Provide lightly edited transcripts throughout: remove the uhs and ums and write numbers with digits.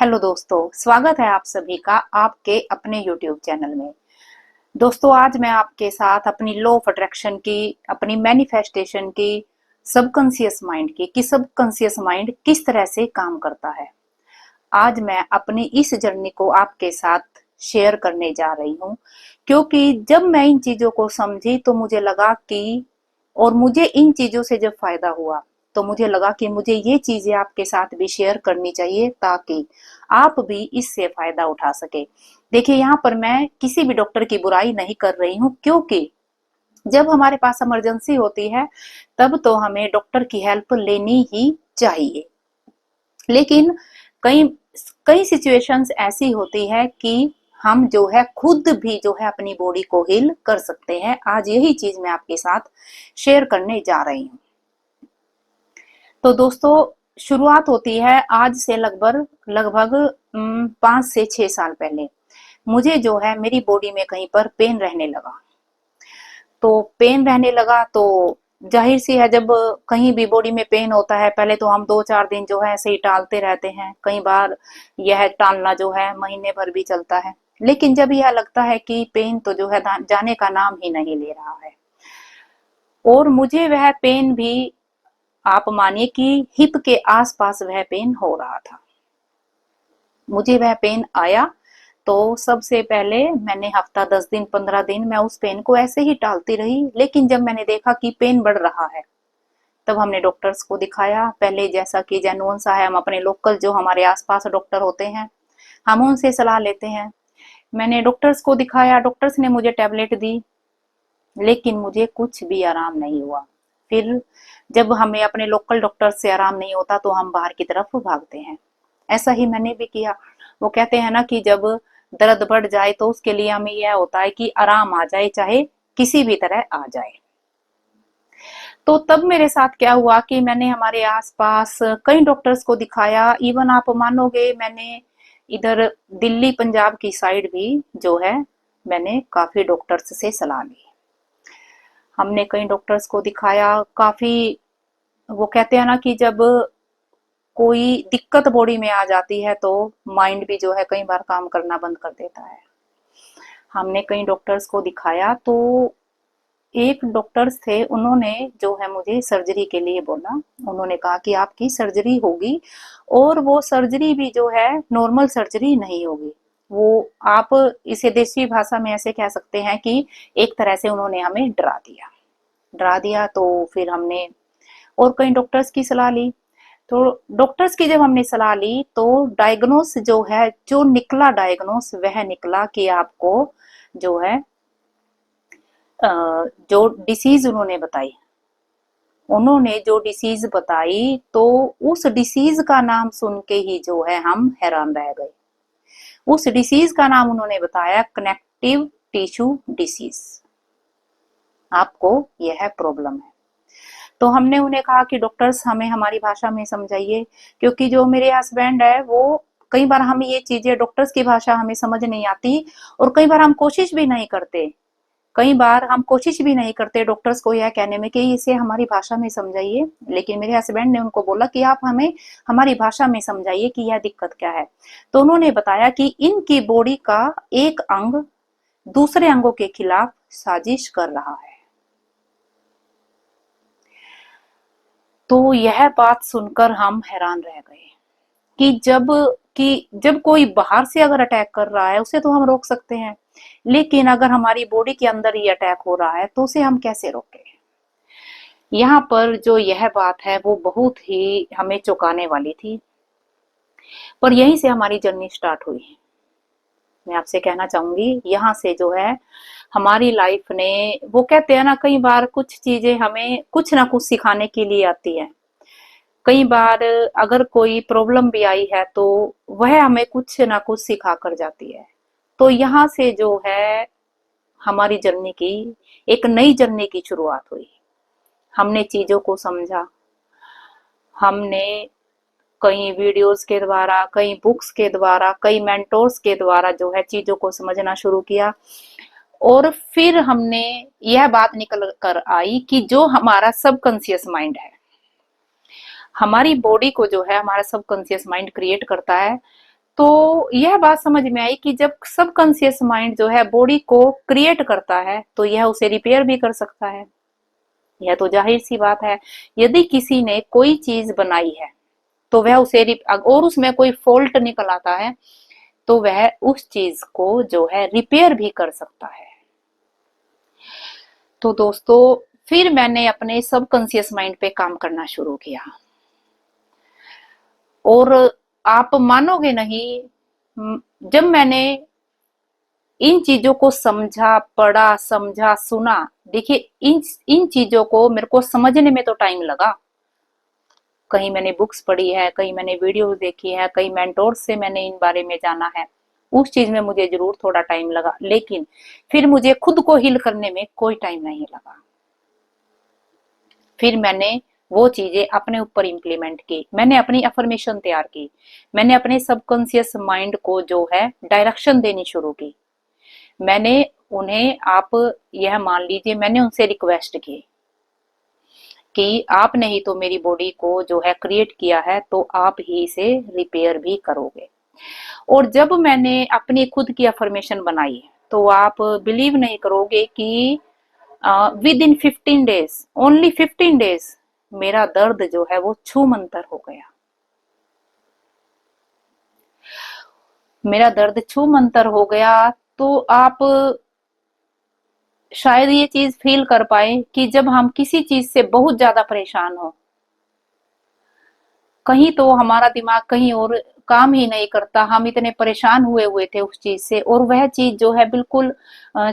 Hello दोस्तों, स्वागत है आप सभी का आपके अपने YouTube चैनल में। दोस्तों, आज मैं आपके साथ अपनी लॉ ऑफ अट्रैक्शन की, अपनी मैनिफेस्टेशन की, सबकॉन्शियस माइंड की कि सबकॉन्शियस माइंड किस तरह से काम करता है। आज मैं अपनी इस जर्नी को आपके साथ शेयर करने जा रही हूँ, क्योंकि जब मैं इन चीजों को समझी तो मुझे लगा कि और मुझे इन चीजों से जब फायदा हुआ तो मुझे लगा कि मुझे ये चीजें आपके साथ भी शेयर करनी चाहिए ताकि आप भी इससे फायदा उठा सके। देखिए, यहाँ पर मैं किसी भी डॉक्टर की बुराई नहीं कर रही हूँ, क्योंकि जब हमारे पास इमरजेंसी होती है तब तो हमें डॉक्टर की हेल्प लेनी ही चाहिए। लेकिन कई कई सिचुएशंस ऐसी होती है कि हम जो है खुद भी जो है अपनी बॉडी को हील कर सकते हैं। आज यही चीज मैं आपके साथ शेयर करने जा रही हूँ। तो दोस्तों, शुरुआत होती है आज से लगभग लगभग 5 से 6 साल पहले। मुझे जो है मेरी बॉडी में कहीं पर पेन रहने लगा। तो पेन रहने लगा तो जाहिर सी है, जब कहीं भी बॉडी में पेन होता है पहले तो हम 2-4 दिन जो है ऐसे ही टालते रहते हैं। कई बार यह टालना जो है महीने भर भी चलता है। लेकिन जब यह लगता है कि पेन तो जो है जाने का नाम ही नहीं ले रहा है, और मुझे वह पेन भी, आप मानिए कि हिप के आसपास वह पेन हो रहा था। मुझे वह पेन आया तो सबसे पहले मैंने हफ्ता 10 दिन 15 दिन मैं उस पेन को ऐसे ही टालती रही। लेकिन जब मैंने देखा कि पेन बढ़ रहा है तब हमने डॉक्टर्स को दिखाया। पहले जैसा कि जेन्युइन सा है, हम अपने लोकल जो हमारे आसपास डॉक्टर होते हैं हम उनसे सलाह लेते हैं। मैंने डॉक्टर्स को दिखाया, डॉक्टर्स ने मुझे टेबलेट दी, लेकिन मुझे कुछ भी आराम नहीं हुआ। फिर जब हमें अपने लोकल डॉक्टर से आराम नहीं होता तो हम बाहर की तरफ भागते हैं। ऐसा ही मैंने भी किया। वो कहते हैं ना कि जब दर्द बढ़ जाए तो उसके लिए हमें यह होता है कि आराम आ जाए, चाहे किसी भी तरह आ जाए। तो तब मेरे साथ क्या हुआ कि मैंने हमारे आसपास कई डॉक्टर्स को दिखाया। इवन आप मानोगे, मैंने इधर दिल्ली पंजाब की साइड भी जो है मैंने काफी डॉक्टर्स से सलाह ली। हमने कई डॉक्टर्स को दिखाया काफी। वो कहते हैं ना कि जब कोई दिक्कत बॉडी में आ जाती है तो माइंड भी जो है कई बार काम करना बंद कर देता है। हमने कई डॉक्टर्स को दिखाया तो एक डॉक्टर्स थे, उन्होंने जो है मुझे सर्जरी के लिए बोला। उन्होंने कहा कि आपकी सर्जरी होगी, और वो सर्जरी भी जो है नॉर्मल सर्जरी नहीं होगी। वो, आप इसे देसी भाषा में ऐसे कह सकते हैं कि एक तरह से उन्होंने हमें डरा दिया। तो फिर हमने और कई डॉक्टर्स की सलाह ली। तो डॉक्टर्स की जब हमने सलाह ली तो डायग्नोस जो है, जो निकला डायग्नोस, वह निकला कि आपको जो है जो डिसीज उन्होंने जो डिसीज बताई तो उस डिसीज का नाम सुन के ही जो है हम हैरान रह गए। उस डिसीज का नाम उन्होंने बताया कनेक्टिव टिश्यू डिसीज। आपको यह प्रॉब्लम है। तो हमने उन्हें कहा कि डॉक्टर्स हमें हमारी भाषा में समझाइए, क्योंकि जो मेरे हस्बैंड है वो, कई बार हमें ये चीजें डॉक्टर्स की भाषा हमें समझ नहीं आती, और कई बार हम कोशिश भी नहीं करते। डॉक्टर्स को यह कहने में कि इसे हमारी भाषा में समझाइए। लेकिन मेरे हस्बैंड ने उनको बोला कि आप हमें हमारी भाषा में समझाइए कि यह दिक्कत क्या है। तो उन्होंने बताया कि इनकी बॉडी का एक अंग दूसरे अंगों के खिलाफ साजिश कर रहा है। तो यह बात सुनकर हम हैरान रह गए कि जब कोई बाहर से अगर अटैक कर रहा है उसे तो हम रोक सकते हैं, लेकिन अगर हमारी बॉडी के अंदर ही अटैक हो रहा है तो उसे हम कैसे रोकें। यहाँ पर जो यह बात है वो बहुत ही हमें चौंकाने वाली थी, पर यहीं से हमारी जर्नी स्टार्ट हुई। मैं आपसे कहना चाहूंगी, यहाँ से जो है हमारी लाइफ ने, वो कहते हैं ना, कई बार कुछ चीजें हमें कुछ ना कुछ सिखाने के लिए आती है। कई बार अगर कोई प्रॉब्लम भी आई है तो वह हमें कुछ ना कुछ सिखा कर जाती है। तो यहाँ से जो है हमारी जर्नी की, एक नई जर्नी की शुरुआत हुई। हमने चीजों को समझा। हमने कई वीडियोस के द्वारा, कई बुक्स के द्वारा, कई मेंटोर्स के द्वारा जो है चीजों को समझना शुरू किया। और फिर हमने, यह बात निकल कर आई कि जो हमारा सबकॉन्शियस माइंड है, हमारी बॉडी को जो है हमारा सबकॉन्शियस माइंड क्रिएट करता है। तो यह बात समझ में आई कि जब सबकॉन्शियस माइंड जो है बॉडी को क्रिएट करता है तो यह उसे रिपेयर भी कर सकता है। यह तो जाहिर सी बात है। यदि किसी ने कोई चीज बनाई है तो वह उसे और उसमें कोई फॉल्ट निकल आता है तो वह उस चीज को जो है रिपेयर भी कर सकता है। तो दोस्तों फिर मैंने अपने सबकॉन्शियस माइंड पे काम करना शुरू किया और आप मानोगे नहीं, जब मैंने इन चीजों को समझा, पढ़ा, समझा, सुना, देखिए इन इन चीजों को मेरे को समझने में तो टाइम लगा। कहीं मैंने बुक्स पढ़ी है, कहीं मैंने वीडियो देखी है, कहीं मेंटोर से मैंने इन बारे में जाना है। उस चीज में मुझे जरूर थोड़ा टाइम लगा, लेकिन फिर मुझे खुद को हील करने में कोई टाइम नहीं लगा। फिर मैंने वो चीजें अपने ऊपर इम्प्लीमेंट की, मैंने अपनी अफर्मेशन तैयार की, मैंने अपने सबकॉन्शियस माइंड को जो है डायरेक्शन देनी शुरू की। मैंने उन्हें, आप यह मान लीजिए, मैंने उनसे रिक्वेस्ट की कि आपने ही तो मेरी बॉडी को जो है क्रिएट किया है तो आप ही इसे रिपेयर भी करोगे। और जब मैंने अपनी खुद की अफर्मेशन बनाई तो आप बिलीव नहीं करोगे कि with in 15 days, only 15 days, मेरा दर्द जो है वो छू मंतर हो गया। मेरा दर्द छू मंतर हो गया। तो आप शायद ये चीज फील कर पाए कि जब हम किसी चीज से बहुत ज्यादा परेशान हो, कहीं तो हमारा दिमाग कहीं और काम ही नहीं करता, हम इतने परेशान हुए हुए थे उस चीज से, और वह चीज जो है बिल्कुल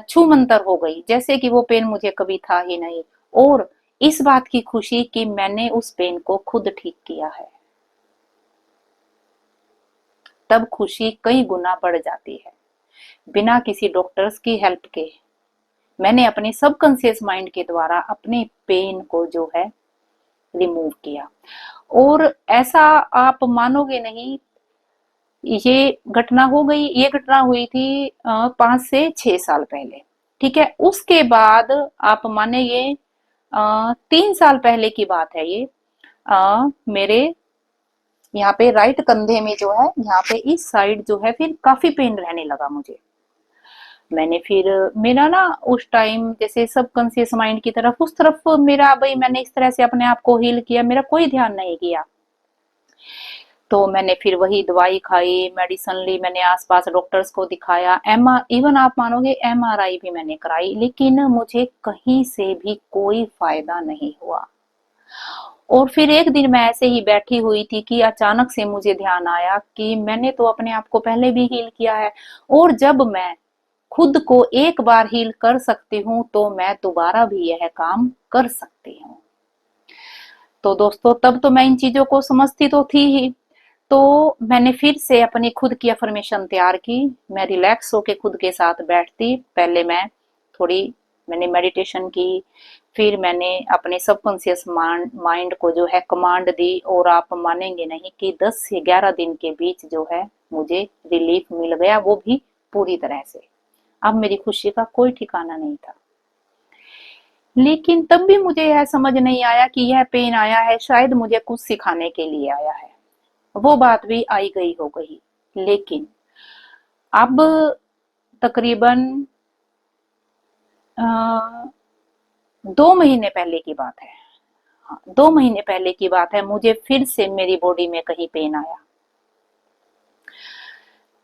छू मंतर हो गई, जैसे कि वो पेन मुझे कभी था ही नहीं। और इस बात की खुशी कि मैंने उस पेन को खुद ठीक किया है, तब खुशी कई गुना बढ़ जाती है। बिना किसी डॉक्टर्स की हेल्प के मैंने अपने सबकॉन्शियस माइंड के द्वारा अपने पेन को जो है रिमूव किया। और ऐसा आप मानोगे नहीं, ये घटना हो गई, ये घटना हुई थी 5 से 6 साल पहले। ठीक है, उसके बाद आप माने ये 3 साल पहले की बात है। ये मेरे यहाँ पे राइट कंधे में जो है, यहाँ पे इस साइड जो है फिर काफी पेन रहने लगा मुझे। मैंने फिर, मेरा ना उस टाइम जैसे सबकॉन्शियस माइंड की तरफ, उस तरफ मेरा, भाई मैंने इस तरह से अपने आप को हील किया, मेरा कोई ध्यान नहीं किया। तो मैंने फिर वही दवाई खाई, मेडिसिन ली, मैंने आसपास डॉक्टर्स को दिखाया, इवन आप मानोगे एमआरआई भी मैंने कराई, लेकिन मुझे कहीं से भी कोई फायदा नहीं हुआ। और फिर एक दिन मैं ऐसे ही बैठी हुई थी कि अचानक से मुझे ध्यान आया कि मैंने तो अपने आप को पहले भी हील किया है, और जब मैं खुद को एक बार हील कर सकती हूँ तो मैं दोबारा भी यह काम कर सकती हूँ। तो दोस्तों तब तो मैं इन चीजों को समझती तो थी ही। तो मैंने फिर से अपनी खुद की अफर्मेशन तैयार की। मैं रिलैक्स होके खुद के साथ बैठती, पहले मैं थोड़ी, मैंने मेडिटेशन की, फिर मैंने अपने सबकॉन्शियस माइंड को जो है कमांड दी, और आप मानेंगे नहीं कि 10 से 11 दिन के बीच जो है मुझे रिलीफ मिल गया, वो भी पूरी तरह से। अब मेरी खुशी का कोई ठिकाना नहीं था। लेकिन तब भी मुझे यह समझ नहीं आया कि यह पेन आया है शायद मुझे कुछ सिखाने के लिए आया है। वो बात भी आई गई हो गई। लेकिन अब तकरीबन 2 महीने पहले की बात है। हाँ, 2 महीने पहले की बात है, मुझे फिर से मेरी बॉडी में कहीं पेन आया।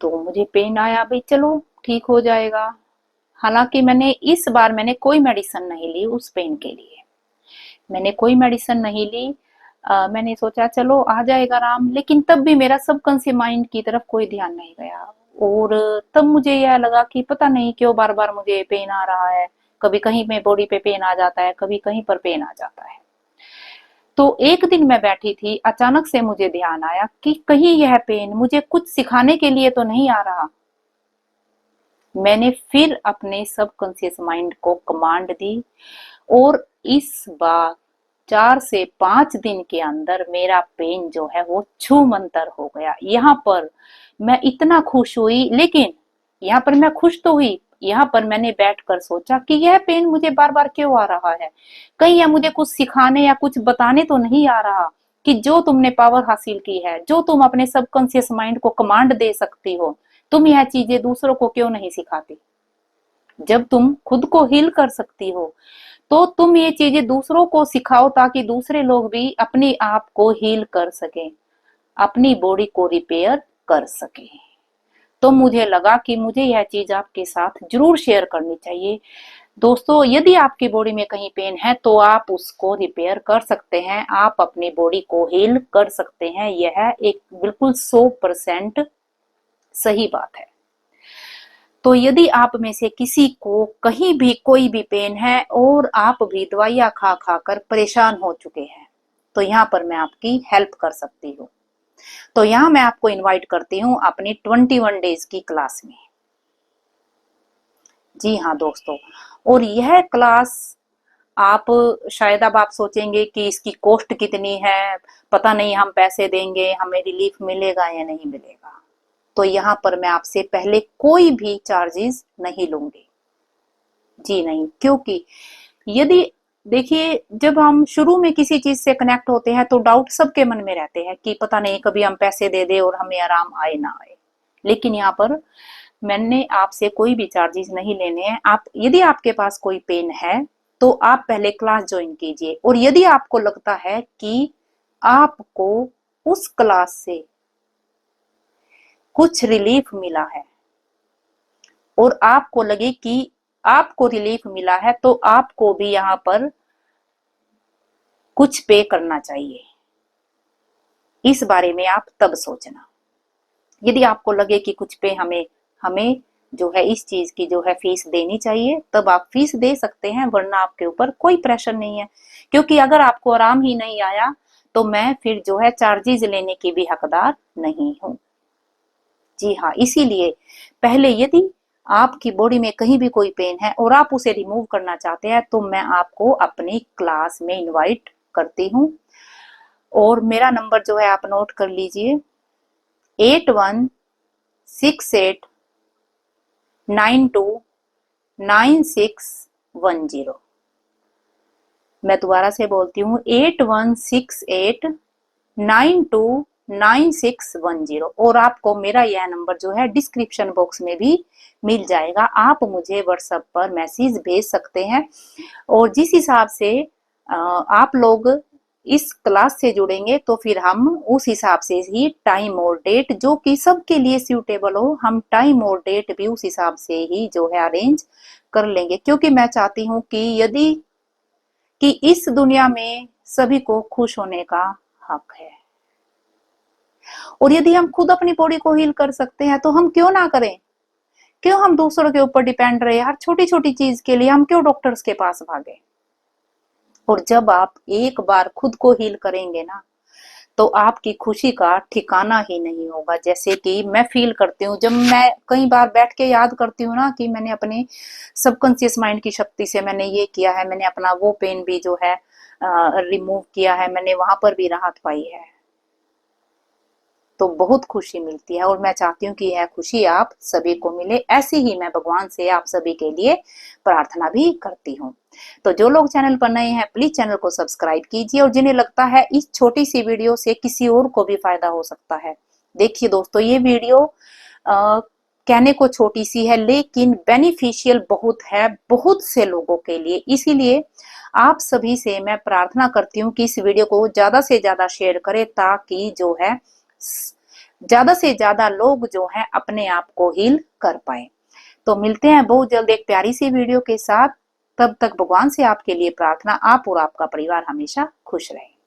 तो मुझे पेन आया, भाई चलो ठीक हो जाएगा। हालांकि इस बार मैंने कोई मेडिसिन नहीं ली उस पेन के लिए, मैंने कोई मेडिसिन नहीं ली। मैंने सोचा चलो आ जाएगा आराम, लेकिन तब भी मेरा सबकॉन्शियस माइंड की तरफ कोई ध्यान नहीं गया। और तब मुझे यह लगा कि पता नहीं क्यों बार बार मुझे पेन आ रहा है, कभी कहीं में बॉडी पे पेन आ जाता है, कभी कहीं पर पेन आ जाता है। तो एक दिन मैं बैठी थी, अचानक से मुझे ध्यान आया कि कहीं यह पेन मुझे कुछ सिखाने के लिए तो नहीं आ रहा। मैंने फिर अपने सबकॉन्शियस माइंड को कमांड दी, और इस बार 4 से 5 दिन के अंदर मेरा पेन जो है वो छू मंतर हो गया। यहाँ पर मैं इतना खुश हुई, लेकिन यहाँ पर मैं खुश तो हुई, यहाँ पर मैंने बैठकर सोचा कि यह पेन मुझे बार बार क्यों आ रहा है, कहीं यह मुझे कुछ सिखाने या कुछ बताने तो नहीं आ रहा। कि जो तुमने पावर हासिल की है, जो तुम अपने सबकॉन्शियस माइंड को कमांड दे सकती हो, तुम यह चीजें दूसरों को क्यों नहीं सिखाती? जब तुम खुद को हील कर सकती हो तो तुम ये चीजें दूसरों को सिखाओ, ताकि दूसरे लोग भी अपने आप को हील कर सके, अपनी बॉडी को रिपेयर कर सके। तो मुझे लगा कि मुझे यह चीज आपके साथ जरूर शेयर करनी चाहिए। दोस्तों, यदि आपकी बॉडी में कहीं पेन है तो आप उसको रिपेयर कर सकते हैं, आप अपनी बॉडी को हील कर सकते हैं। यह एक बिल्कुल 100% सही बात है। तो यदि आप में से किसी को कहीं भी कोई भी पेन है और आप भी दवाइयां खा खा कर परेशान हो चुके हैं, तो यहाँ पर मैं आपकी हेल्प कर सकती हूँ। तो यहाँ मैं आपको इनवाइट करती हूँ अपनी 21 डेज की क्लास में। जी हाँ दोस्तों, और यह क्लास आप शायद अब आप सोचेंगे कि इसकी कॉस्ट कितनी है, पता नहीं हम पैसे देंगे हमें रिलीफ मिलेगा या नहीं मिलेगा। तो यहाँ पर मैं आपसे पहले कोई भी चार्जेस नहीं लूंगी। जी नहीं, क्योंकि यदि देखिए, जब हम शुरू में किसी चीज से कनेक्ट होते हैं तो डाउट सबके मन में रहते हैं कि पता नहीं कभी हम पैसे दे दे और हमें आराम आए ना आए। लेकिन यहाँ पर मैंने आपसे कोई भी चार्जेस नहीं लेने हैं। आप यदि आपके पास कोई पेन है तो आप पहले क्लास ज्वाइन कीजिए, और यदि आपको लगता है कि आपको उस क्लास से कुछ रिलीफ मिला है और आपको लगे कि आपको रिलीफ मिला है, तो आपको भी यहाँ पर कुछ पे करना चाहिए। इस बारे में आप तब सोचना। यदि आपको लगे कि कुछ पे हमें हमें जो है इस चीज की जो है फीस देनी चाहिए, तब आप फीस दे सकते हैं, वरना आपके ऊपर कोई प्रेशर नहीं है। क्योंकि अगर आपको आराम ही नहीं आया तो मैं फिर जो है चार्जेस लेने की भी हकदार नहीं हूं। जी हाँ, इसीलिए पहले यदि आपकी बॉडी में कहीं भी कोई पेन है और आप उसे रिमूव करना चाहते हैं, तो मैं आपको अपनी क्लास में इनवाइट करती हूँ। और मेरा नंबर जो है आप नोट कर लीजिए, 8168929610। मैं दोबारा से बोलती हूँ, 8168929610। और आपको मेरा यह नंबर जो है डिस्क्रिप्शन बॉक्स में भी मिल जाएगा। आप मुझे व्हाट्सएप पर मैसेज भेज सकते हैं, और जिस हिसाब से आप लोग इस क्लास से जुड़ेंगे तो फिर हम उस हिसाब से ही टाइम और डेट जो कि सबके लिए सूटेबल हो, हम टाइम और डेट भी उस हिसाब से ही जो है अरेंज कर लेंगे। क्योंकि मैं चाहती हूँ कि इस दुनिया में सभी को खुश होने का हक है, और यदि हम खुद अपनी बॉडी को हील कर सकते हैं तो हम क्यों ना करें? क्यों हम दूसरों के ऊपर डिपेंड रहे? हर छोटी छोटी चीज के लिए हम क्यों डॉक्टर्स के पास भागे? और जब आप एक बार खुद को हील करेंगे ना, तो आपकी खुशी का ठिकाना ही नहीं होगा। जैसे कि मैं फील करती हूँ, जब मैं कई बार बैठ के याद करती हूँ ना कि मैंने अपने सबकॉन्शियस माइंड की शक्ति से मैंने ये किया है, मैंने अपना वो पेन भी जो है रिमूव किया है, मैंने वहां पर भी राहत पाई है, तो बहुत खुशी मिलती है। और मैं चाहती हूँ कि यह खुशी आप सभी को मिले। ऐसे ही मैं भगवान से आप सभी के लिए प्रार्थना भी करती हूँ। तो जो लोग चैनल पर नए हैं, प्लीज चैनल को सब्सक्राइब कीजिए, और जिन्हें लगता है इस छोटी सी वीडियो से किसी और को भी फायदा हो सकता है। देखिए दोस्तों, ये वीडियो कहने को छोटी सी है, लेकिन बेनिफिशियल बहुत है बहुत से लोगों के लिए। इसीलिए आप सभी से मैं प्रार्थना करती हूँ कि इस वीडियो को ज्यादा से ज्यादा शेयर करें, ताकि जो है ज्यादा से ज्यादा लोग जो हैं अपने आप को हील कर पाए। तो मिलते हैं बहुत जल्द एक प्यारी सी वीडियो के साथ। तब तक भगवान से आपके लिए प्रार्थना, आप और आपका परिवार हमेशा खुश रहे।